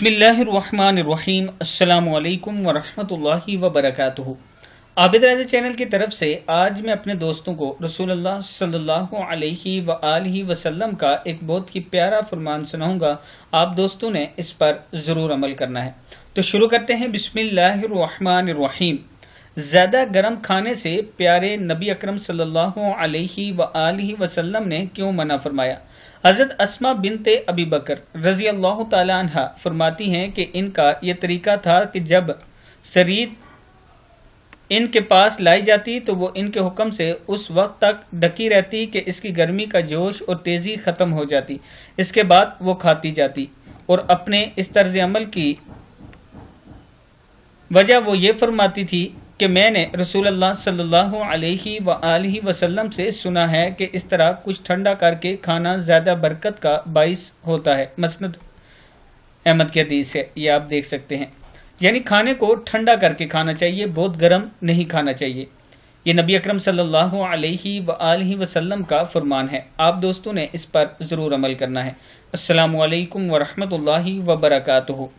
बिस्मिल्लाहिर्रहमानिर्रहीम। अस्सलामु अलैकुम वरहमतुल्लाहि वबरकातुहू। आबिद राजा चैनल की तरफ से आज मैं अपने दोस्तों को रसूलुल्लाह सल्लल्लाहु अलैहि वआलिहि वसल्लम का एक बहुत ही प्यारा फरमान सुनाऊंगा। आप दोस्तों ने इस पर ज़रूर अमल करना है। तो शुरू करते हैं। बिस्मिल्लाहिर्रहमानिर्रहीम। ज़्यादा गर्म खाने से प्यारे नबी अकरम सल्लल्लाहु अलैहि वआलिहि वसल्लम ने क्यों मना फरमाया? हज़रत अस्मा बिनते अबी बकर रज़ी अल्लाह ताला अन्हा फरमाती हैं कि इनका यह तरीका था कि जब सरीद इनके पास लाई जाती तो वो इनके हुक्म से उस वक्त तक ढकी रहती कि इसकी गर्मी का जोश और तेज़ी ख़त्म हो जाती। इसके बाद वो खाती जाती। और अपने इस तर्ज अमल की वजह वो ये फरमाती थी कि मैंने रसूलुल्लाह सल्लल्लाहु अलैहि वआलिहि वसल्लम से सुना है कि इस तरह कुछ ठंडा करके खाना ज़्यादा बरकत का बाइस होता है। मसनद अहमद की हदीस है, ये आप देख सकते हैं। यानी खाने को ठंडा करके खाना चाहिए, बहुत गर्म नहीं खाना चाहिए। ये नबी अकरम सल्लल्लाहु अलैहि वआलिहि वसल्लम का फरमान है। आप दोस्तों ने इस पर ज़रूर अमल करना है। अस्सलामु अलैकुम वरहमतुल्लाहि वबरकातुहू।